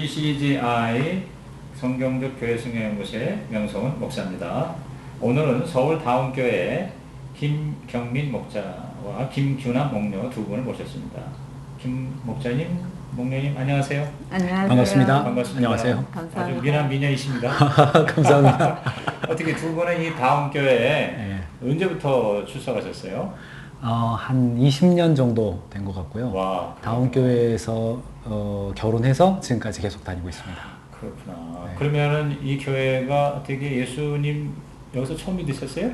BCGI 성경적 교회 승려연구소의 명성은 목사입니다. 오늘은 서울 다운교회 김경민 목자와 김규남 목녀 두 분을 모셨습니다. 김 목자님, 목녀님 안녕하세요. 안녕하세요. 반갑습니다. 반갑습니다. 안녕하세요. 감사합니다. 아주 미남 미녀이십니다. 감사합니다. 어떻게 두 분은 이 다운교회에 네. 언제부터 출석하셨어요? 한 20년 정도 된 것 같고요. 와, 다운교회에서 결혼해서 지금까지 계속 다니고 있습니다. 그렇구나. 네. 그러면은 이 교회가 되게 예수님 여기서 처음 믿으셨어요?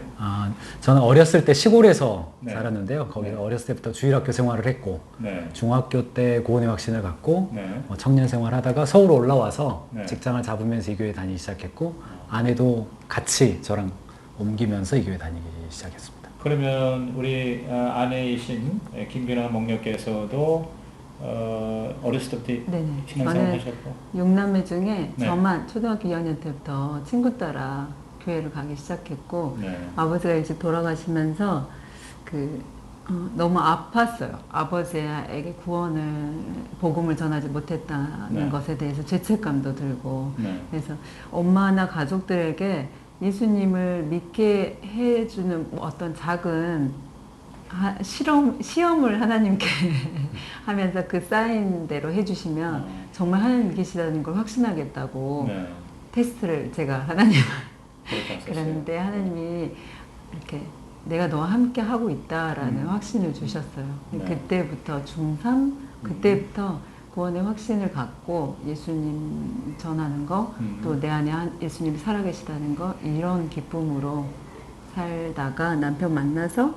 저는 어렸을 때 시골에서 네. 살았는데요. 살았는데요. 거기서 네. 어렸을 때부터 주일학교 생활을 했고 네. 중학교 때 구원의 확신을 갖고 네. 청년 생활하다가 서울 올라와서 네. 직장을 잡으면서 이 교회 다니기 시작했고 아내도 같이 저랑 옮기면서 이 교회 다니기 시작했습니다. 그러면 우리 아내이신 김규남 목녀께서도 어렸을 때부터 네네. 신앙생활 저는 하셨고 6남매 중에 네. 저만 초등학교 2학년 때부터 친구 따라 교회를 가기 시작했고 네. 아버지가 일찍 돌아가시면서 너무 아팠어요. 아버지에게 복음을 전하지 못했다는 네. 것에 대해서 죄책감도 들고 네. 그래서 엄마나 가족들에게 예수님을 믿게 해주는 어떤 작은 시험을 하나님께 하면서 그 사인대로 해주시면 정말 하나님 계시다는 걸 확신하겠다고 네. 테스트를 제가 하나님 그렇게 하셨어요. 그랬는데 하나님이 이렇게 내가 너와 함께 하고 있다라는 확신을 주셨어요. 네. 그때부터 중3 그때부터 구원의 확신을 갖고 예수님 전하는 거 또 내 안에 예수님이 살아계시다는 거 이런 기쁨으로 살다가 남편 만나서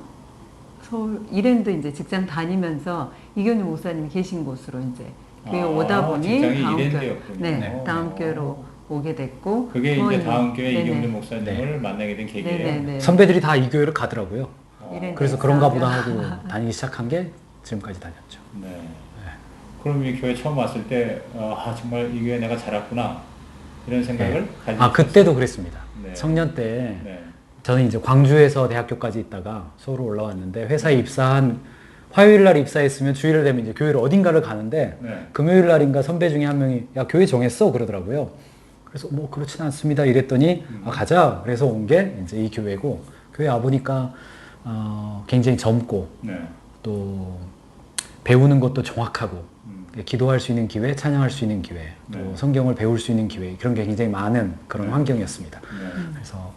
서울 이랜드 이제 직장 다니면서 이경윤 목사님이 계신 곳으로 이제 교회 오다 보니 직장이 다음교회 이랜드였군요. 네, 다음교회로 오게 됐고 그게 이제 부모님, 다운교회 네네. 이경준 목사님을 만나게 된 계기예요. 네네네. 선배들이 다 이 교회를 가더라고요. 이랜드 그래서 그런가 보다 사람이요. 하고 다니기 시작한 게 지금까지 다녔죠. 네. 그럼 이 교회 처음 왔을 때 정말 이 교회 내가 잘 왔구나 이런 생각을 가지고 그때도 그랬습니다. 네. 청년 때 네. 저는 이제 광주에서 대학교까지 있다가 서울 올라왔는데 회사에 입사한 화요일 날 입사했으면 주일 되면 이제 교회를 어딘가를 가는데 네. 금요일 날인가 선배 중에 한 명이 야 교회 정했어 그러더라고요. 그래서 뭐 그렇진 않습니다 이랬더니 가자 그래서 온 게 이제 이 교회고 교회 와 보니까 굉장히 젊고 네. 또 배우는 것도 정확하고 기도할 수 있는 기회, 찬양할 수 있는 기회, 또 네. 성경을 배울 수 있는 기회 그런 게 굉장히 많은 그런 네. 환경이었습니다. 네. 그래서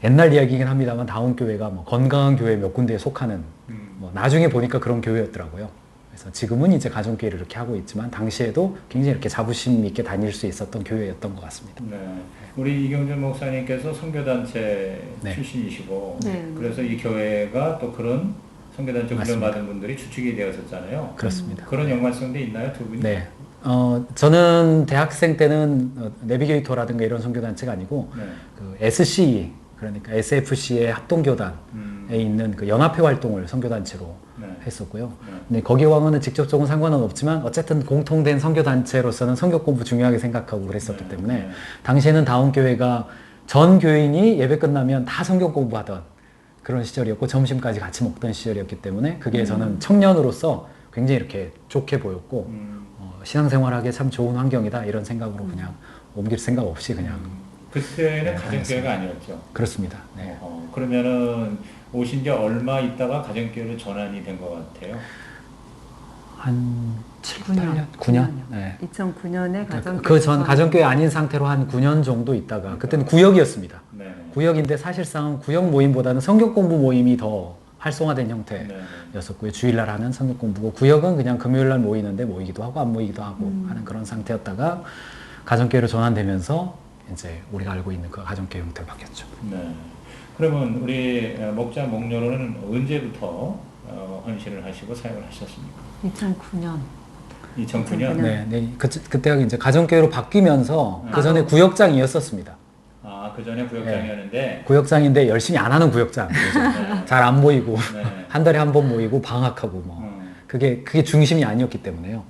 옛날 이야기이긴 합니다만 다운교회가 뭐 건강한 교회 몇 군데에 속하는 뭐 나중에 보니까 그런 교회였더라고요. 그래서 지금은 이제 가정교회를 이렇게 하고 있지만 당시에도 굉장히 이렇게 자부심 있게 다닐 수 있었던 교회였던 것 같습니다. 네. 우리 이경준 목사님께서 선교단체 네. 출신이시고 네. 그래서 이 교회가 또 그런 선교단체 맞습니다. 훈련받은 분들이 주축이 되었었잖아요. 그렇습니다. 그런 연관성도 있나요, 두 분이? 네. 저는 대학생 때는 내비게이터라든가 이런 선교단체가 아니고 네. 그 SCE 그러니까 SFC의 합동교단에 있는 그 연합회 활동을 선교단체로 네. 했었고요. 네. 근데 거기와는 직접적인 상관은 없지만 어쨌든 공통된 선교단체로서는 선교 공부 중요하게 생각하고 그랬었기 네. 때문에 네. 당시에는 다운교회가 전 교인이 예배 끝나면 다 성경 공부하던 그런 시절이었고 점심까지 같이 먹던 시절이었기 때문에 그게 저는 청년으로서 굉장히 이렇게 좋게 보였고 신앙생활하기에 참 좋은 환경이다 이런 생각으로 그냥 옮길 생각 없이 그냥 그때는 네, 가정교회가 아니었죠. 그렇습니다. 네. 그러면은 오신 지 얼마 있다가 가정교회로 전환이 된 것 같아요. 한 7, 9년. 9년? 네. 2009년에 가정교회 그 전 가정교회 아닌 상태로 한 9년 정도 있다가 그때는 구역이었습니다. 네. 구역인데 사실상 구역 모임보다는 성경 공부 모임이 더 활성화된 네. 형태였었고요. 주일날 하는 성경 공부고 구역은 그냥 금요일날 모이는데 모이기도 하고 안 모이기도 하고 하는 그런 상태였다가 가정교회로 전환되면서 이제 우리가 알고 있는 그 가정교회 형태로 바뀌었죠. 네. 그러면 우리 목자 목녀로는 언제부터 헌신을 하시고 사역을 하셨습니까? 2009년 2009년? 네. 그때가 이제 가정교회로 바뀌면서 네. 그 전에 구역장이었었습니다. 그 전에 구역장이었는데 구역장인데 열심히 안 하는 구역장. 네. 잘 안 모이고 네. 한 달에 한 번 모이고 방학하고 뭐 그게 중심이 아니었기 때문에요.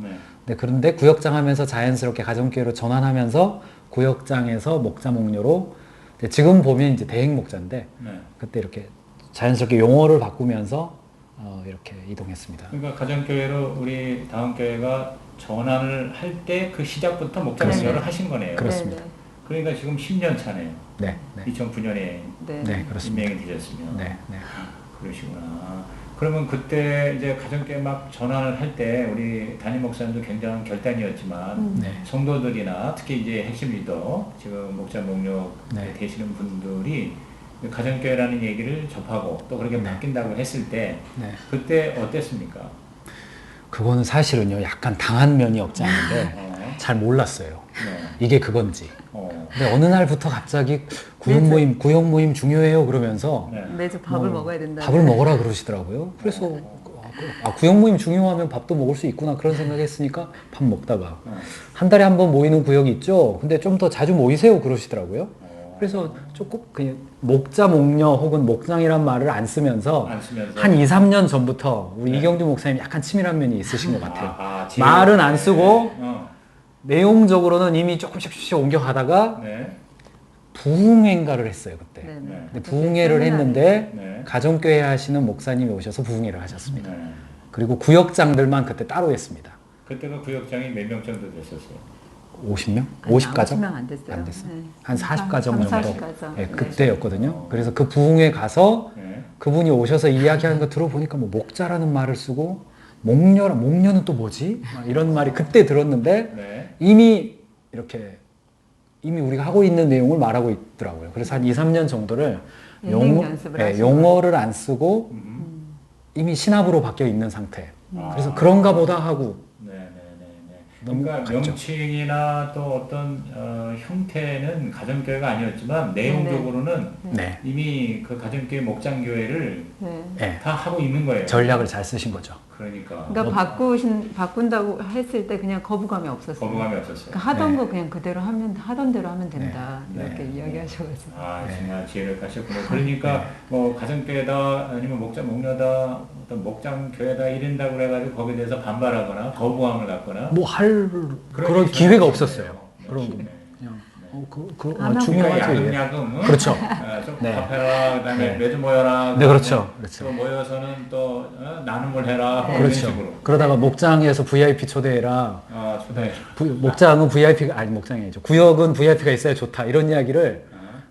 네. 그런데 구역장 하면서 자연스럽게 가정교회로 전환하면서 구역장에서 목자 목녀로 지금 보면 이제 대행 목자인데 네. 그때 이렇게 자연스럽게 용어를 바꾸면서 이렇게 이동했습니다. 그러니까 가정교회로 우리 다음교회가 전환을 할 때 그 시작부터 목자 그렇습니다. 목료를 하신 거네요. 그렇습니다. 그러니까 지금 10년 차네요. 네, 네, 2009년에 네. 네, 그렇습니다. 임명이 되셨으면. 네, 네. 그러시구나. 그러면 그때 이제 가정교회 막 전환을 할 때 우리 담임 목사님도 굉장한 결단이었지만 네. 성도들이나 특히 이제 핵심 리더 지금 목자 목록 네. 되시는 분들이 가정교회라는 얘기를 접하고 또 그렇게 네. 바뀐다고 했을 때 네. 그때 어땠습니까? 그거는 사실은요, 약간 당한 면이 없지 않은데 어, 잘 몰랐어요. 네. 이게 그건지. 어, 근데 어느 날부터 갑자기 구역 모임 중요해요 그러면서 네. 매주 밥을 먹어야 된다. 밥을 먹으라 그러시더라고요. 그래서 구역 모임 중요하면 밥도 먹을 수 있구나 그런 생각했으니까 밥 먹다가 어, 한 달에 한 번 모이는 구역이 있죠. 근데 좀 더 자주 모이세요 그러시더라고요. 어, 그래서 조금 그냥 목자 목녀 혹은 목장이란 말을 안 쓰면서 안 쓰면서 한 2, 3년 전부터 우리 네. 이경주 목사님이 약간 치밀한 면이 있으신 것 같아요. 지혜롭게. 말은 안 쓰고 어, 내용적으로는 이미 조금씩 옮겨가다가 네. 부흥회인가를 했어요 그때. 네, 네. 네. 근데 부흥회를 했는데 네. 가정교회 하시는 목사님이 오셔서 부흥회를 하셨습니다. 네. 그리고 구역장들만 그때 따로 했습니다. 그때가 구역장이 몇 명 정도 됐었어요? 50명? 아니, 50가정? 50명 안 됐어요. 안 됐어요. 네. 한 40가정 30, 정도. 40가정. 네, 네. 그때였거든요. 그래서 그 부흥회 가서 네. 그분이 오셔서 이야기하는 거 들어보니까 뭐 목자라는 말을 쓰고 목녀는 또 뭐지? 막 이런 말이 그때 들었는데 네. 이미 우리가 하고 있는 내용을 말하고 있더라고요. 그래서 한 2, 3년 정도를 인행 연습을 하신 용어를 안 쓰고 음. 이미 신압으로 바뀌어 있는 상태. 아. 그래서 그런가 보다 하고 네네네. 너무 그러니까 갔죠. 명칭이나 또 어떤 형태는 가정교회가 아니었지만 내용적으로는 네. 이미 그 가정교회 목장교회를 네. 네. 다 하고 있는 거예요. 전략을 잘 쓰신 거죠. 그러니까 그러니까 바꾼다고 했을 때 그냥 거부감이 없었어요. 거부감이 없었어요. 그러니까 하던 네. 거 그냥 그대로 하던 대로 하면 된다. 네. 이렇게 네. 이야기하셔가지고. 아 네. 정말 지혜롭게 하셨군요. 그러니까 뭐 가정교회다 아니면 목자목녀다 어떤 목장교회다 이른다고 그래가지고 거기에 대해서 반발하거나 거부감을 갖거나 뭐 할 그런 그런 기회가 게 없었어요. 네. 그런 네. 그냥 안 중요하죠. 그러니까 예. 야금야금 그렇죠. 좀 네. 밥해라 그다음에 네. 매주 모여라 네, 그렇죠. 또 그렇죠. 모여서는 또 나눔을 해라 뭐 이런 그렇죠. 식으로 그러다가 목장에서 VIP 초대해라. 초대 목장은 VIP가 아니 목장이 아니죠. 구역은 VIP가 있어야 좋다. 이런 이야기를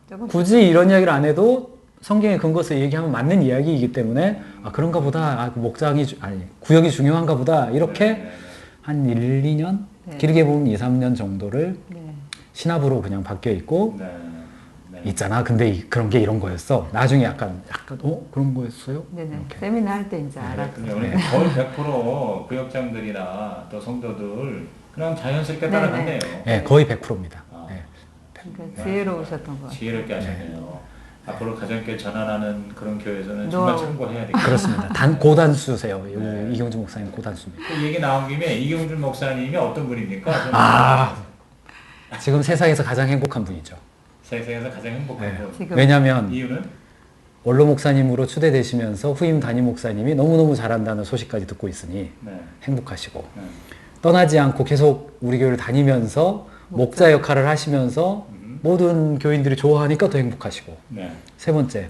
조금 굳이 이런 이야기를 안 해도 성경의 근거에서 얘기하면 맞는 이야기이기 때문에 그런가 보다. 구역이 중요한가 보다. 이렇게 네. 한 1, 2년? 네. 길게 보면 2, 3년 정도를 네. 신압으로 그냥 바뀌어 있고 네. 네. 있잖아. 근데 그런 게 이런 거였어. 나중에 약간 그런 거였어요? 네네. 이렇게. 세미나 할 때 이제 알았죠. 네. 우리 거의 100% 구역장들이나 또 성도들 그냥 자연스럽게 네, 따라갔네요. 네, 거의 100%입니다. 아. 네. 그러니까 지혜로우셨던 것 같아요. 지혜롭게 하셨네요. 앞으로 가정교회 전환하는 그런 교회에서는 노하우. 정말 참고해야 되겠다. 그렇습니다. 고단수세요. 네. 이경주 목사님 고단수입니다. 그 얘기 나온 김에 이경준 목사님이 어떤 분입니까? 저는 지금 세상에서 가장 행복한 분이죠. 세상에서 가장 행복한 네. 분. 지금 왜냐하면 이유는 원로 목사님으로 추대되시면서 후임 담임 목사님이 너무너무 잘한다는 소식까지 듣고 있으니 네. 행복하시고 네. 떠나지 않고 계속 우리 교회를 다니면서 목자 역할을 하시면서 모든 교인들이 좋아하니까 더 행복하시고 네. 세 번째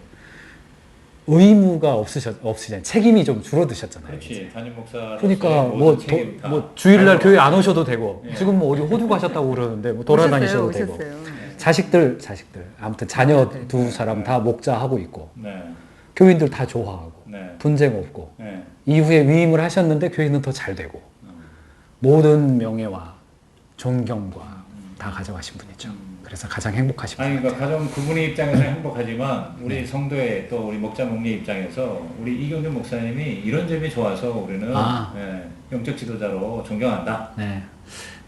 의무가 없으잖아요. 책임이 좀 줄어드셨잖아요. 그렇지. 담임 목사. 그러니까 뭐 주일날 교회 안 오셔도 되고 네. 지금 뭐 어디 호주 가셨다고 그러는데 뭐 돌아다니셔도 되고 오셨어요. 자식들 아무튼 자녀 네. 두 사람 다 목자 하고 있고 네. 교인들 다 좋아하고 네. 분쟁 없고 네. 이후에 위임을 하셨는데 교인은 더 잘 되고 모든 명예와 존경과 다 가져가신 분이죠. 그래서 가장 행복하신 아니 분. 그러니까 가정 그분의 입장에서 행복하지만 우리 성도의 또 우리 목자 목녀 입장에서 우리 이경준 목사님이 이런 점이 좋아서 우리는 네, 영적 지도자로 존경한다. 네.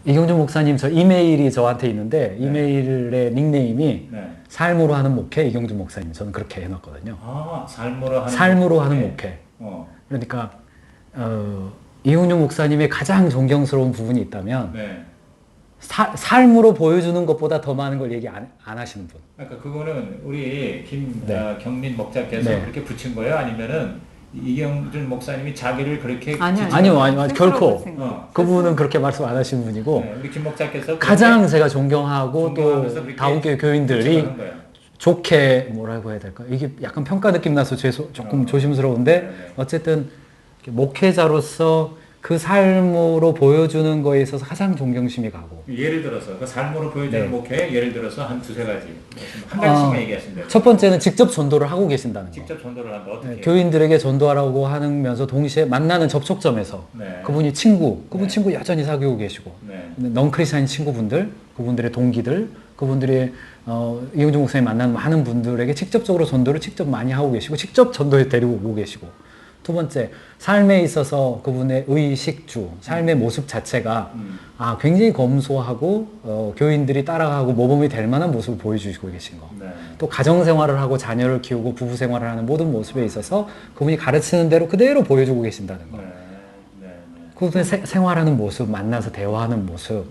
이경주 목사님 저 이메일이 저한테 있는데 이메일의 닉네임이 네. 삶으로 하는 목회 이경주 목사님. 저는 그렇게 해놨거든요. 삶으로 하는 목회. 어. 그러니까 이경주 목사님의 가장 존경스러운 부분이 있다면 네. 삶으로 보여주는 것보다 더 많은 걸 얘기 안 하시는 분. 그러니까 그거는 우리 네. 김경민 목자께서 네. 그렇게 붙인 거예요? 아니면은 이경준 목사님이 자기를 그렇게 아니요. 결코. 어. 그분은 그렇게 말씀 안 하시는 분이고 네, 우리 김 목자께서 가장 제가 존경하고 존경하면서 또 그렇게 다운교회 교인들이 붙여가는 거야. 좋게 뭐라고 해야 될까? 이게 약간 평가 느낌 나서 조금 조심스러운데 네. 어쨌든 이렇게 목회자로서 그 삶으로 보여주는 거에 있어서 가장 존경심이 가고 예를 들어서 그 삶으로 보여주는 네. 목회 예를 들어서 한 두세 가지 한 가지씩만 얘기하시면 돼요. 첫 번째는 직접 전도를 하고 계신다는 거. 직접 전도를 하면 어떻게? 네, 교인들에게 전도하라고 하면서 동시에 만나는 접촉점에서 네. 그분이 그분 네. 친구 여전히 사귀고 계시고 네. 넌크리스찬 친구분들, 그분들의 동기들, 그분들의 이용준 목사님 만나는 많은 분들에게 직접적으로 전도를 직접 많이 하고 계시고 직접 전도에 데리고 오고 계시고 두 번째 삶에 있어서 그분의 의식주, 삶의 모습 자체가 굉장히 검소하고 교인들이 따라가고 모범이 될 만한 모습을 보여주시고 계신 거. 네. 또 가정생활을 하고 자녀를 키우고 부부생활을 하는 모든 모습에 있어서 그분이 가르치는 대로 그대로 보여주고 계신다는 거. 네. 네. 그분의 생활하는 모습, 만나서 대화하는 모습,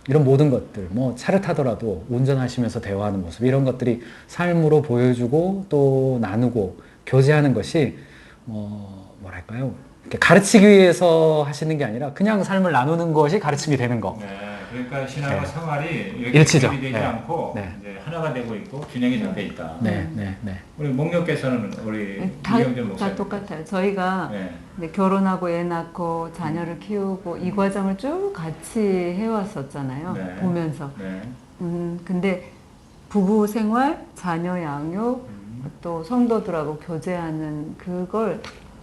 이런 모든 것들, 뭐 차를 타더라도 운전하시면서 대화하는 모습, 이런 것들이 삶으로 보여주고 또 나누고 교제하는 것이 뭐랄까요? 이렇게 가르치기 위해서 하시는 게 아니라 그냥 삶을 나누는 것이 가르침이 되는 거. 네. 그러니까 신앙과 네. 생활이 이렇게 일치죠. 분리되지 네. 않고 네. 이제 하나가 되고 있고 균형이 잡혀 있다. 네, 네, 네. 우리 목녀께서는 우리 다, 이경준 다 목사님 똑같아요. 저희가 네. 이제 결혼하고 애 낳고 자녀를 키우고 이 과정을 쭉 같이 해왔었잖아요. 네. 보면서. 네. 근데 부부 생활, 자녀 양육, 또 성도들하고 교제하는 그걸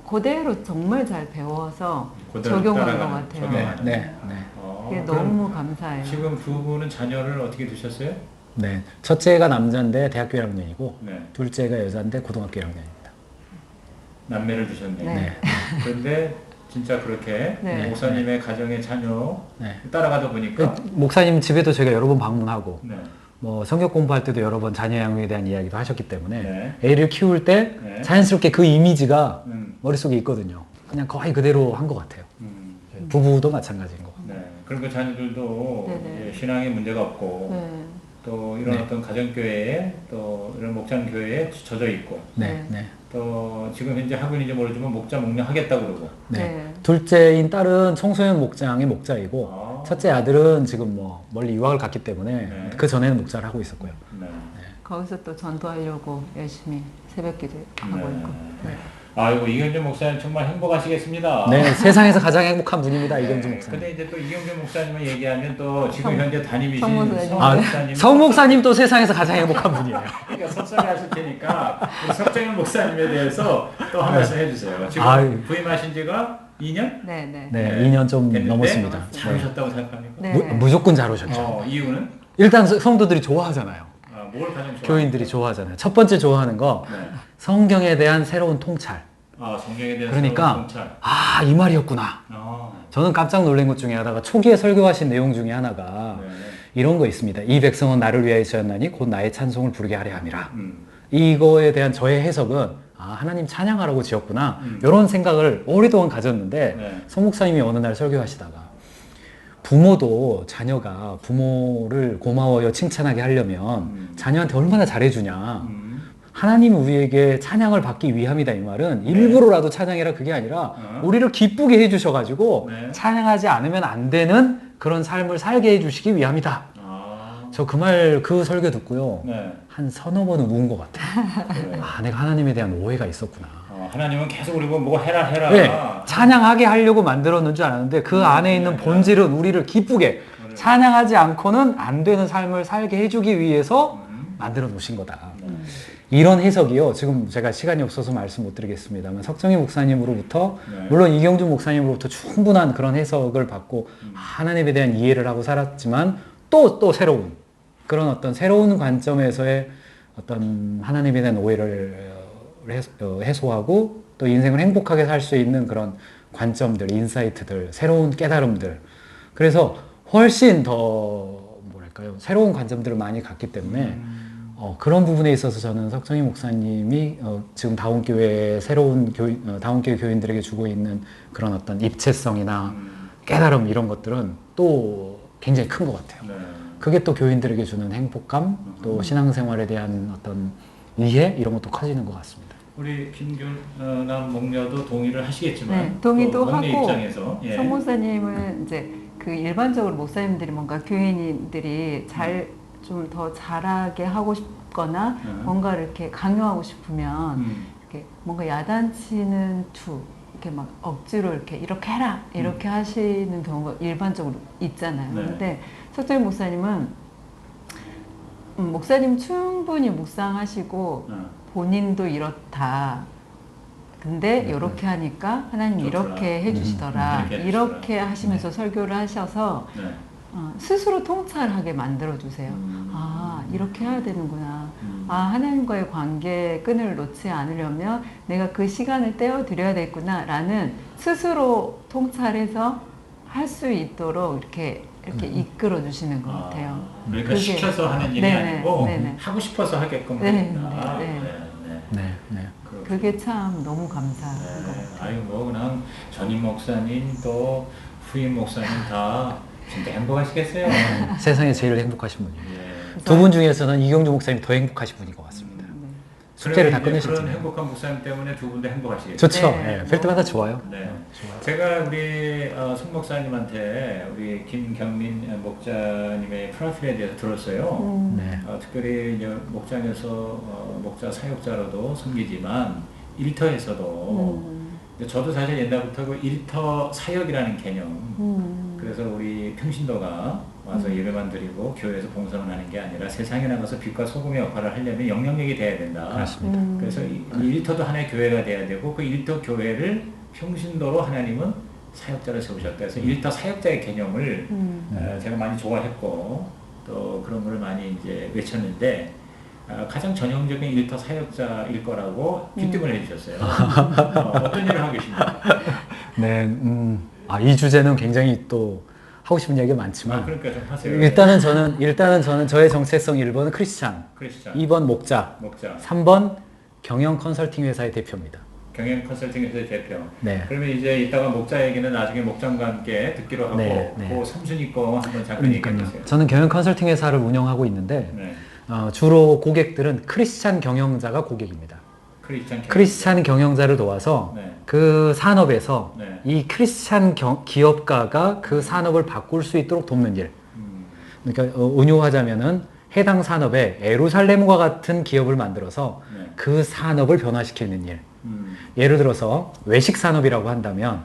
그대로 정말 잘 배워서 그대로 적용한 것 따라가는, 같아요. 적용하는. 네, 네. 그게 그럼 너무 감사해요. 지금 두 분은 자녀를 어떻게 두셨어요? 네. 첫째가 남자인데 대학교 1학년이고 네. 둘째가 여자인데 고등학교 1학년입니다. 남매를 두셨네요. 네. 그런데 진짜 그렇게 네. 목사님의 가정의 자녀 네. 따라가다 보니까 목사님 집에도 저희가 여러 번 방문하고 네. 뭐 성경 공부할 때도 여러 번 자녀 양육에 대한 이야기도 하셨기 때문에 네. 애를 키울 때 네. 자연스럽게 그 이미지가 음. 머릿속에 있거든요. 그냥 거의 그대로 한 것 같아요. 부부도 마찬가지인 것 같아요. 네. 그럼 그 자녀들도 네네. 이제 신앙에 문제가 없고 네. 또 이런 네. 어떤 가정교회에 또 이런 목장 교회에 젖어 있고 네, 네. 또 지금 현재 하고 있는지 모르지만 목자 목녀 하겠다고 그러고 네. 네. 둘째인 딸은 청소년 목장의 목자이고 아. 첫째 아들은 지금 뭐 멀리 유학을 갔기 때문에 네. 그 전에는 목자를 하고 있었고요. 네. 거기서 또 전도하려고 열심히 새벽기도 하고 네. 있고. 네. 아이고 이경준 목사님 정말 행복하시겠습니다. 네, 세상에서 가장 행복한 분입니다. 이경준 네. 목사님. 근데 이제 또 이경준 목사님을 얘기하면 또 지금 성- 현재 담임이신 성 목사님. 성 아, 목사님 성 목사님도 세상에서 가장 행복한 분이에요. 그러니까 섭섭해하실 테니까 우리 석정현 목사님에 대해서 또 한 말씀 해주세요. 지금 아유. 부임하신 지가 2년? 네, 네. 네, 2년 좀 됐는데 넘었습니다. 잘 오셨다고 생각합니까? 네. 무조건 잘 오셨죠. 이유는? 일단 성도들이 좋아하잖아요. 뭘 가장 좋아하세요? 교인들이 좋아하잖아요. 첫 번째 좋아하는 거 네. 성경에 대한 새로운 통찰. 성경에 대한 그러니까 새로운 통찰. 아, 이 말이었구나. 저는 깜짝 놀란 것 중에 하나가 초기에 설교하신 내용 중에 하나가 네. 이런 거 있습니다. 이 백성은 나를 위하여 지었나니 곧 나의 찬송을 부르게 하려 함이라. 음. 이거에 대한 저의 해석은 하나님 찬양하라고 지었구나. 이런 생각을 오랫동안 가졌는데 네. 성 목사님이 어느 날 설교하시다가 부모도 자녀가 부모를 고마워요 칭찬하게 하려면 자녀한테 얼마나 잘해주냐. 하나님이 우리에게 찬양을 받기 위함이다 이 말은 일부러라도 찬양해라 그게 아니라 우리를 기쁘게 해주셔가지고 네. 찬양하지 않으면 안 되는 그런 삶을 살게 해주시기 위함이다. 저 그 설교 듣고요. 네. 한 서너 번은 운 것 같아요. 그래요. 내가 하나님에 대한 오해가 있었구나. 하나님은 계속 우리 뭐 해라 네, 찬양하게 하려고 만들었는 줄 알았는데 그 안에 있는 본질은 우리를 기쁘게 찬양하지 않고는 안 되는 삶을 살게 해주기 위해서 만들어 놓으신 거다. 이런 해석이요. 지금 제가 시간이 없어서 말씀 못 드리겠습니다만 석정희 목사님으로부터 네. 물론 이경준 목사님으로부터 충분한 그런 해석을 받고 하나님에 대한 이해를 하고 살았지만 또 새로운 그런 어떤 새로운 관점에서의 어떤 하나님에 대한 오해를 해소하고 또 인생을 행복하게 살 수 있는 그런 관점들, 인사이트들, 새로운 깨달음들. 그래서 훨씬 더 뭐랄까요, 새로운 관점들을 많이 갖기 때문에 그런 부분에 있어서 저는 석정희 목사님이 지금 다운교회 새로운 다운교회 교인들에게 주고 있는 그런 어떤 입체성이나 깨달음 이런 것들은 또 굉장히 큰 것 같아요. 네. 그게 또 교인들에게 주는 행복감, 또 신앙생활에 대한 어떤 이해 이런 것도 커지는 것 같습니다. 우리 김균남 목녀도 동의를 하시겠지만 네, 동의도 또 목녀 하고 입장에서 예. 성 목사님은 이제 그 일반적으로 목사님들이 뭔가 교인들이 잘 좀 더 잘하게 하고 싶거나 뭔가 이렇게 강요하고 싶으면 이렇게 뭔가 야단치는 투 이렇게 막 억지로 이렇게 해라 이렇게 하시는 경우가 일반적으로 있잖아요. 네. 근데 석철 목사님은 목사님 충분히 묵상하시고 본인도 이렇다. 근데 이렇게 하니까 하나님 좋더라. 이렇게 해주시더라. 이렇게 이렇게 하시면서 설교를 하셔서 네. 스스로 통찰하게 만들어주세요. 아, 이렇게 해야 되는구나. 아, 하나님과의 관계의 끈을 놓지 않으려면 내가 그 시간을 떼어드려야 되겠구나. 라는 스스로 통찰해서 할 수 있도록 이렇게 이끌어 주시는 것 같아요. 그러니까 그게- 시켜서 하는 일이 네네, 아니고 네네. 하고 싶어서 하게끔 네, 하니까. 네, 네, 네. 그게 참 너무 감사한 것 네. 같아요. 아유 뭐 그냥 전임 목사님 또 후임 목사님 다 진짜 행복하시겠어요. 세상에 제일 행복하신 분이에요. 예. 두 분 중에서는 이경주 목사님이 더 행복하신 분인 것 같습니다. 숙제를 다 그러면 이제 그런 끝내셨잖아요. 행복한 목사님 때문에 두 분도 행복하시겠죠. 좋죠. 네. 네. 뵐 때마다 좋아요. 네. 좋아요. 제가 우리 송 목사님한테 우리 김경민 목자님의 프로필에 대해서 들었어요. 네. 특별히 이제 목장에서 목자 사역자로도 섬기지만 일터에서도 이제 저도 사실 옛날부터 그 일터 사역이라는 개념 그래서 우리 평신도가 와서 예배만 드리고 교회에서 봉사만 하는 게 아니라 세상에 나가서 빛과 소금의 역할을 하려면 영향력이 돼야 된다. 그렇습니다. 그래서 이 일터도 하나의 교회가 돼야 되고 그 일터 교회를 평신도로 하나님은 사역자를 세우셨다. 그래서 일터 사역자의 개념을 제가 많이 좋아했고 또 그런 걸 많이 이제 외쳤는데 가장 전형적인 일터 사역자일 거라고 귀띔을 해주셨어요. 어떤 일을 하고 계십니까? 네, 이 주제는 굉장히 또 하고 싶은 얘기가 많지만 그러니까 좀 하세요. 일단은 저는 저의 정체성 1번은 크리스찬, 크리스찬, 2번 목자, 목자, 3번 경영 컨설팅 회사의 대표입니다. 경영 컨설팅에서의 대표. 네. 그러면 이제 이따가 목자 얘기는 나중에 목장과 함께 듣기로 하고 네, 네. 그 삼순위 거 한번 잠깐 얘기해 그러니까요. 주세요. 저는 경영 컨설팅 회사를 운영하고 있는데 네. 주로 고객들은 크리스찬 경영자가 고객입니다. 크리스찬 크리스찬 경영자를 도와서 네. 그 산업에서 네. 이 크리스찬 기업가가 그 산업을 바꿀 수 있도록 돕는 일. 그러니까 은유하자면은 해당 산업에 에루살렘과 같은 기업을 만들어서 네. 그 산업을 변화시키는 일. 예를 들어서 외식 산업이라고 한다면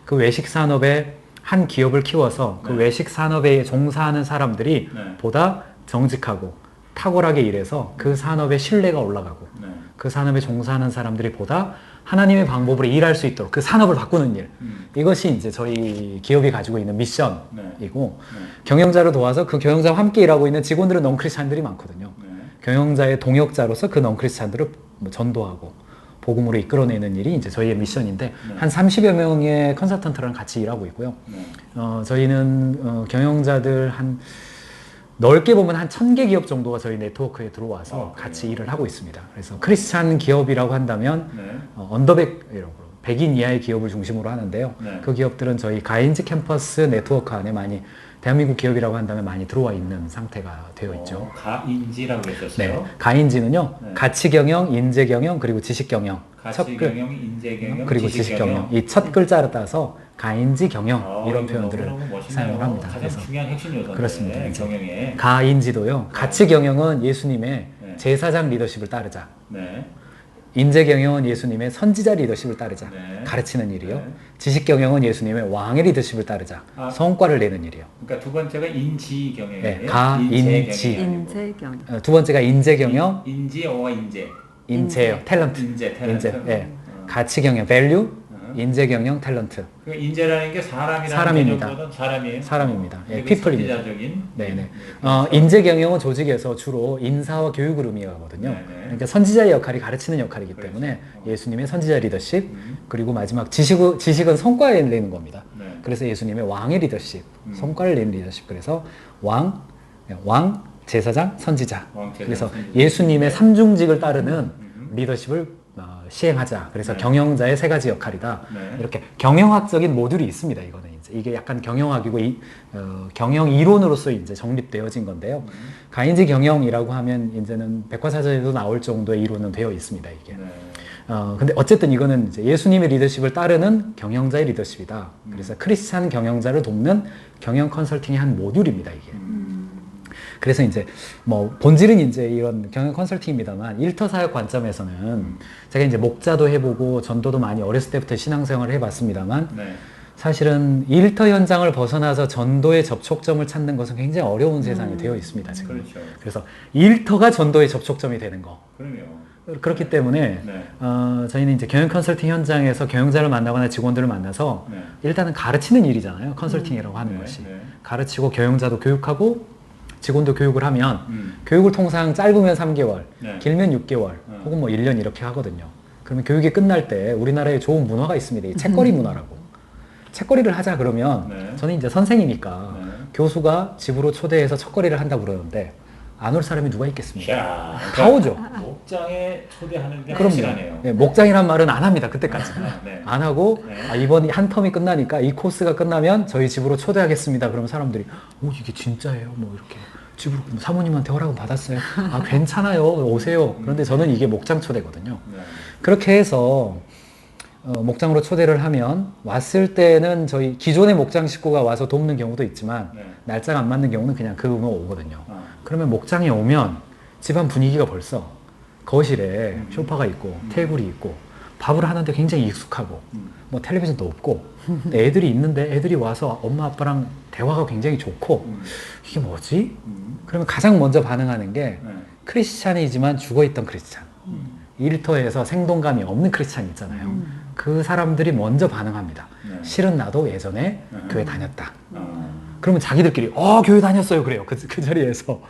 그 외식 산업에 한 기업을 키워서 그 네. 외식 산업에 종사하는 사람들이 네. 보다 정직하고 탁월하게 일해서 그 산업의 신뢰가 올라가고 네. 그 산업에 종사하는 사람들이 보다 하나님의 방법으로 일할 수 있도록 그 산업을 바꾸는 일. 이것이 이제 저희 기업이 가지고 있는 미션이고 네. 경영자를 도와서 그 경영자와 함께 일하고 있는 직원들은 넌크리스찬들이 많거든요. 네. 경영자의 동역자로서 그 넌크리스찬들을 전도하고 복음으로 이끌어내는 일이 이제 저희의 미션인데 네. 한 30여 명의 컨설턴트랑 같이 일하고 있고요. 네. 저희는 경영자들 한 넓게 보면 한 1000개 기업 정도가 저희 네트워크에 들어와서 같이 일을 하고 있습니다. 그래서 크리스찬 기업이라고 한다면 네. 언더백이라고 100인 이하의 기업을 중심으로 하는데요. 네. 그 기업들은 저희 가인즈 캠퍼스 네트워크 안에 많이 대한민국 기업이라고 한다면 많이 들어와 있는 상태가 되어 있죠. 가인지라고 했었어요. 네, 가인지는요. 네. 가치경영, 인재경영, 그리고 지식경영. 가치경영, 인재경영, 그리고 지식경영. 이 첫 글자를 따서 가인지 경영 이런 이거 표현들을 너무너무 멋있네요. 사용을 합니다. 가장 그래서 중요한 핵심 요소인데 그렇습니다. 이제 경영에. 가인지도요. 가치경영은 예수님의 네. 제사장 리더십을 따르자. 네. 인재경영은 예수님의 선지자 리더십을 따르자. 네. 가르치는 일이요. 네. 지식경영은 예수님의 왕의 리더십을 따르자. 성과를 내는 일이요. 그러니까 두 번째가 인지경영이에요. 네, 가인지. 인재경. 두 번째가 인재경영, 인지어와 인재. 인재요. 탤런트. 인재, 탤런트. 예. 가치경영, 밸류, 인재경영, 탤런트. 그 인재라는 게 사람이라는 사람입니다. 개념보다는 사람이에요. 사람입니다. 예, 그리고 people입니다. 선지자적인. 네네. 인재경영은 조직에서 주로 인사와 교육을 의미하거든요. 네네. 그러니까 선지자의 역할이 가르치는 역할이기 그렇죠. 때문에 예수님의 선지자 리더십, 그리고 마지막 지식은 성과에 내는 겁니다. 네. 그래서 예수님의 왕의 리더십, 성과를 내는 리더십. 그래서 왕, 제사장, 선지자. 왕, 제사장, 그래서 선지자. 예수님의 삼중직을 따르는 리더십을 시행하자. 그래서 네. 경영자의 세 가지 역할이다. 네. 이렇게 경영학적인 모듈이 있습니다. 이거는 이게 약간 경영학이고 경영 이론으로서 이제 정립되어진 건데요. 가인지 경영이라고 하면 이제는 백과사전에도 나올 정도의 이론은 되어 있습니다. 이게. 네. 근데 어쨌든 이거는 이제 예수님의 리더십을 따르는 경영자의 리더십이다. 그래서 크리스찬 경영자를 돕는 경영 컨설팅의 한 모듈입니다. 이게. 그래서 이제 뭐 본질은 이제 이런 경영 컨설팅입니다만 일터 사역 관점에서는 제가 이제 목자도 해보고 전도도 많이 어렸을 때부터 신앙생활을 해봤습니다만 네. 사실은 일터 현장을 벗어나서 전도의 접촉점을 찾는 것은 굉장히 어려운 세상이 되어 있습니다, 지금. 그렇죠. 그래서 일터가 전도의 접촉점이 되는 거. 그럼요. 그렇기 때문에 네. 저희는 이제 경영 컨설팅 현장에서 경영자를 만나거나 직원들을 만나서 네. 일단은 가르치는 일이잖아요. 컨설팅이라고 하는 네, 것이. 네. 가르치고 경영자도 교육하고 직원도 교육을 하면 교육을 통상 짧으면 3개월, 네. 길면 6개월, 혹은 뭐 1년 이렇게 하거든요. 그러면 교육이 끝날 때 우리나라에 좋은 문화가 있습니다. 이 책거리 문화라고. 책거리를 하자 그러면 네. 저는 이제 선생이니까 네. 교수가 집으로 초대해서 첫거리를 한다고 그러는데 안 올 사람이 누가 있겠습니까? 야, 다 오죠. 목장에 초대하는 게 그럼요. 확실하네요. 네, 목장이란 말은 안 합니다. 그때까지. 네. 안 하고 네. 이번 한 텀이 끝나니까 이 코스가 끝나면 저희 집으로 초대하겠습니다. 그러면 사람들이 이게 진짜예요? 뭐 이렇게 집으로 사모님한테 허락은 받았어요? 괜찮아요. 오세요. 그런데 저는 이게 목장 초대거든요. 네. 그렇게 해서 목장으로 초대를 하면 왔을 때는 저희 기존의 목장 식구가 와서 돕는 경우도 있지만 네. 날짜가 안 맞는 경우는 그냥 그분만 오거든요. 아. 그러면 목장에 오면 집안 분위기가 벌써 거실에 소파가 있고 테이블이 있고 밥을 하는데 굉장히 익숙하고 뭐 텔레비전도 없고 근데 애들이 있는데 애들이 와서 엄마 아빠랑 대화가 굉장히 좋고 이게 뭐지? 그러면 가장 먼저 반응하는 게 네. 크리스찬이지만 죽어있던 크리스찬 일터에서 생동감이 없는 크리스찬 있잖아요. 그 사람들이 먼저 반응합니다. 네. 실은 나도 예전에 교회 다녔다. 아. 그러면 자기들끼리 교회 다녔어요 그래요. 그 자리에서.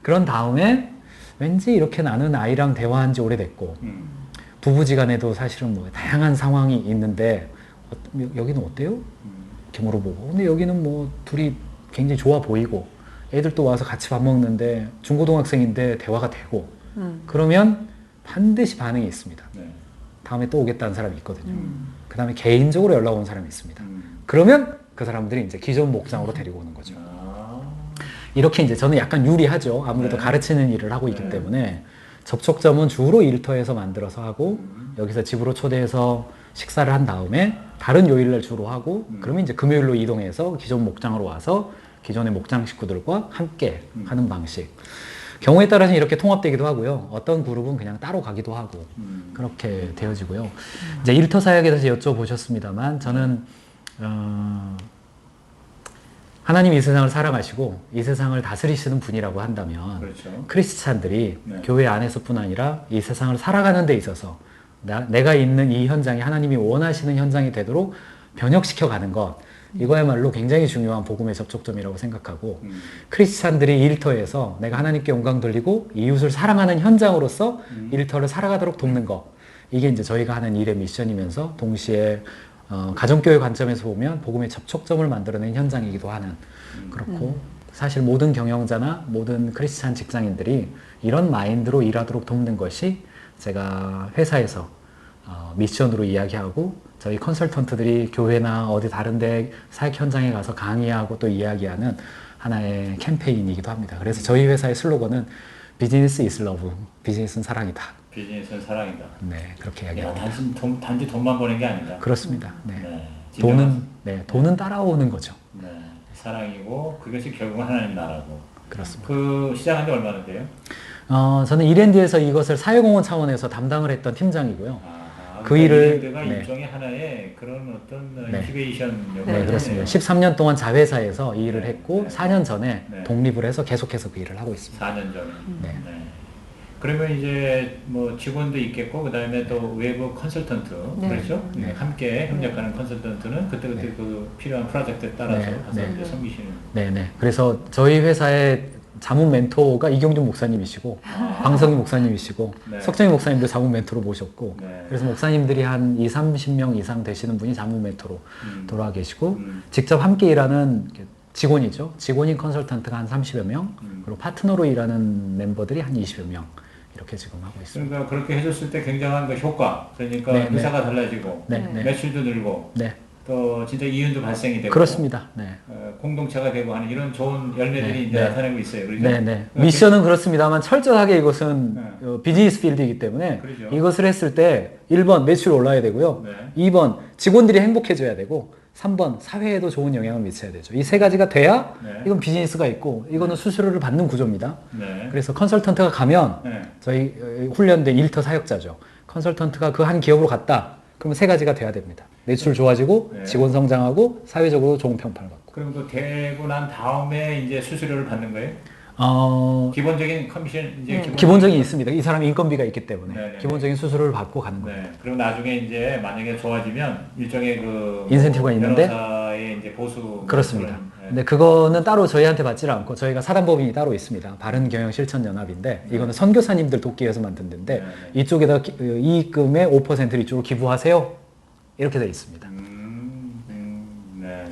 그런 다음에 왠지 이렇게 나는 아이랑 대화한 지 오래됐고 부부지간에도 사실은 뭐 다양한 상황이 있는데 여기는 어때요? 이렇게 물어보고 근데 여기는 뭐 둘이 굉장히 좋아 보이고 애들도 와서 같이 밥 먹는데 중고등학생인데 대화가 되고 그러면 반드시 반응이 있습니다. 네. 다음에 또 오겠다는 사람이 있거든요. 그 다음에 개인적으로 연락 온 사람이 있습니다. 음. 그러면 그 사람들이 이제 기존 목장으로 데리고 오는 거죠. 아. 이렇게 이제 저는 약간 유리하죠. 아무래도 네. 가르치는 일을 하고 있기 네. 때문에 접촉점은 주로 일터에서 만들어서 하고 여기서 집으로 초대해서 식사를 한 다음에 다른 요일날 주로 하고 그러면 이제 금요일로 이동해서 기존 목장으로 와서 기존의 목장 식구들과 함께 하는 방식. 경우에 따라서는 이렇게 통합되기도 하고요. 어떤 그룹은 그냥 따로 가기도 하고 그렇게 되어지고요. 이제 일터 사역에 대해서 여쭤보셨습니다만 저는 하나님이 이 세상을 살아가시고 이 세상을 다스리시는 분이라고 한다면 그렇죠. 크리스찬들이 네. 교회 안에서뿐 아니라 이 세상을 살아가는 데 있어서 내가 있는 이 현장이 하나님이 원하시는 현장이 되도록 변혁시켜 가는 것 이거야말로 굉장히 중요한 복음의 접촉점이라고 생각하고 크리스찬들이 일터에서 내가 하나님께 영광 돌리고 이웃을 사랑하는 현장으로서 일터를 살아가도록 돕는 것 이게 이제 저희가 하는 일의 미션이면서 동시에 가정교회 관점에서 보면 복음의 접촉점을 만들어낸 현장이기도 하는 그렇고 사실 모든 경영자나 모든 크리스찬 직장인들이 이런 마인드로 일하도록 돕는 것이 제가 회사에서 미션으로 이야기하고 저희 컨설턴트들이 교회나 어디 다른데 사역 현장에 가서 강의하고 또 이야기하는 하나의 캠페인이기도 합니다. 그래서 저희 회사의 슬로건은 비즈니스 is love, 비즈니스는 사랑이다. 비즈니스는 사랑이다. 네, 그렇게 야, 이야기합니다. 단지 돈만 버는 게 아니다. 그렇습니다. 네. 네. 돈은 따라오는 거죠. 네. 사랑이고 그것이 결국은 하나님 나라고. 그렇습니다. 그 시작한 지 얼마나 돼요? 저는 이랜드에서 이것을 사회공헌 차원에서 담당을 했던 팀장이고요. 그 그러니까 일을 이랜드가 네. 일종의 하나의 그런 어떤 네. 인큐베이션 네, 역할을 그렇습니다. 하네요. 13년 동안 자회사에서 이 일을 네, 했고 네. 4년 전에 네. 독립을 해서 계속해서 그 일을 하고 있습니다. 4년 전에. 네. 네. 그러면 이제 뭐 직원도 있겠고 그다음에 또 외부 컨설턴트 네. 그렇죠? 네. 함께 협력하는 컨설턴트는 그때그때 네. 그 필요한 프로젝트에 따라서 네. 가서 네. 이제 섬기시는. 네네. 그래서 저희 회사의 자문 멘토가 이경준 목사님이시고 방성희 목사님이시고 네. 석정희 목사님도 자문 멘토로 모셨고 네. 그래서 목사님들이 한 30명 이상 되시는 분이 자문 멘토로 돌아와 계시고 직접 함께 일하는 직원이죠. 직원인 컨설턴트가 한 30여 명 그리고 파트너로 일하는 멤버들이 한 20여 명 이렇게 지금 하고 있습니다. 그러니까 그렇게 해줬을 때 굉장한 그 효과 그러니까 네, 회사가 달라지고 네, 네. 매출도 늘고 네. 또 진짜 이윤도 발생이 되고 그렇습니다. 네. 공동체가 되고 하는 이런 좋은 열매들이 네, 이제 네. 나타나고 있어요. 그렇죠? 네네. 미션은 그렇습니다만 철저하게 이것은 네. 비즈니스 필드이기 때문에 그렇죠. 이것을 했을 때 1번 매출 올라야 되고요. 네. 2번 직원들이 행복해져야 되고 3번 사회에도 좋은 영향을 미쳐야 되죠. 이 세 가지가 돼야 네. 이건 비즈니스가 있고 이거는 수수료를 받는 구조입니다. 네. 그래서 컨설턴트가 가면 네. 저희 훈련된 일터 사역자죠. 컨설턴트가 그 한 기업으로 갔다. 그러면 세 가지가 돼야 됩니다. 매출 좋아지고 네. 직원 성장하고 사회적으로 좋은 평판을 받고. 그럼 그 되고 난 다음에 이제 수수료를 받는 거예요? 기본적인 커미션 이제 네. 기본적인 있습니다. 이 사람이 인건비가 있기 때문에 네네. 기본적인 수수료를 받고 가는 거예요. 네. 그리고 나중에 이제 만약에 좋아지면 일종의 그 인센티브가 있는데 변호사의 이제 보수 그렇습니다. 그런, 네. 근데 그거는 따로 저희한테 받지를 않고 저희가 사단법인이 따로 있습니다. 바른경영실천연합인데 이거는 선교사님들 돕기 위해서 만든 데인데 네. 이쪽에다 이익금의 5%를 이쪽으로 기부하세요. 이렇게 되어 있습니다. 네.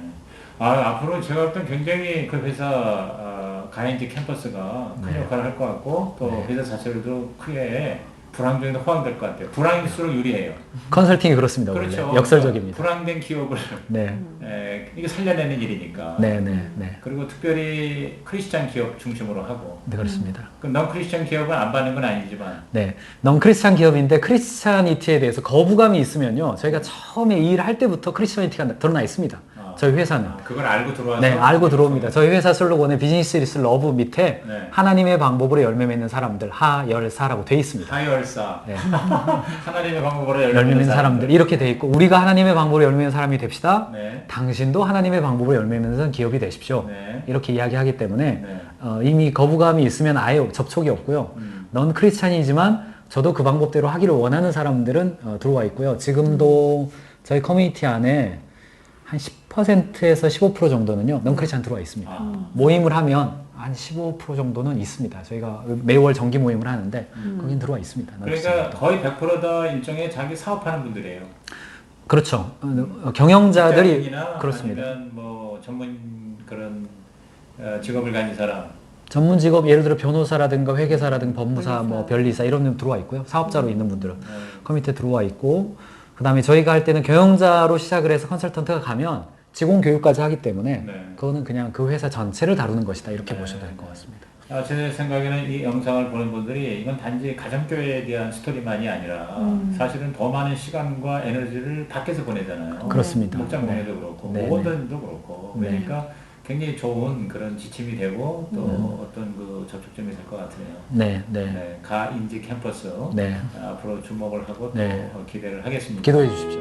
앞으로 제가 볼 땐 굉장히 그 회사 가인지 캠퍼스가 큰 네. 역할을 할 것 같고 또 네. 회사 자체로도 크게 불황적인 호황될 것 같아요. 불황일수록 유리해요. 컨설팅이 그렇습니다. 그렇죠. 원래 역설적입니다. 불황된 기업을 네, 이게 살려내는 일이니까. 네, 네, 네. 그리고 특별히 크리스찬 기업 중심으로 하고. 네, 그렇습니다. 그럼 넌 크리스찬 기업은 안 받는 건 아니지만. 네, 넌 크리스찬 기업인데 크리스찬이티에 대해서 거부감이 있으면요. 저희가 처음에 이 일을 할 때부터 크리스찬이티가 드러나 있습니다. 저희 회사는. 그걸 알고 들어와서. 네, 알고 들어옵니다. 저희 회사 슬로건에 비즈니스 리스 러브 밑에 네. 하나님의 방법으로 열매 맺는 사람들, 하열사라고 돼 있습니다. 하열사. 네. 하나님의 방법으로 열매 맺는 사람들 이렇게 돼 있고 우리가 하나님의 방법으로 열매 맺는 사람이 됩시다. 네. 당신도 하나님의 방법으로 열매 맺는 기업이 되십시오. 네. 이렇게 이야기하기 때문에 네. 이미 거부감이 있으면 아예 접촉이 없고요. 넌 크리스찬이지만 저도 그 방법대로 하기를 원하는 사람들은 들어와 있고요. 지금도 저희 커뮤니티 안에 한 10%에서 15% 정도는요, 넌 크리스찬 들어와 있습니다. 모임을 하면 한 15% 정도는 있습니다. 저희가 매월 정기 모임을 하는데 거긴 들어와 있습니다. 그러니까 거의 100%다 일종의 자기 사업하는 분들이에요. 그렇죠. 경영자들이 직장인이나 그렇습니다. 아니면 뭐 전문 그런 직업을 가진 사람. 전문 직업 예를 들어 변호사라든가 회계사라든가 법무사, 뭐 변리사 이런 분 들어와 있고요. 사업자로 있는 분들은 커뮤니티에 들어와 있고 그 다음에 저희가 할 때는 경영자로 시작을 해서 컨설턴트가 가면 직원 교육까지 하기 때문에 네. 그거는 그냥 그 회사 전체를 다루는 것이다 이렇게 네. 보셔도 될 것 같습니다. 제 생각에는 이 영상을 보는 분들이 이건 단지 가정교회에 대한 스토리만이 아니라 사실은 더 많은 시간과 에너지를 밖에서 보내잖아요. 그렇습니다. 목장 네. 공예도 그렇고 네, 모건단도 그렇고 네. 그러니까 굉장히 좋은 그런 지침이 되고 또 어떤 그 접촉점이 될 것 같으네요. 네, 네, 네, 가인지 캠퍼스 네. 앞으로 주목을 하고 또 네. 기대를 하겠습니다. 기도해 주십시오.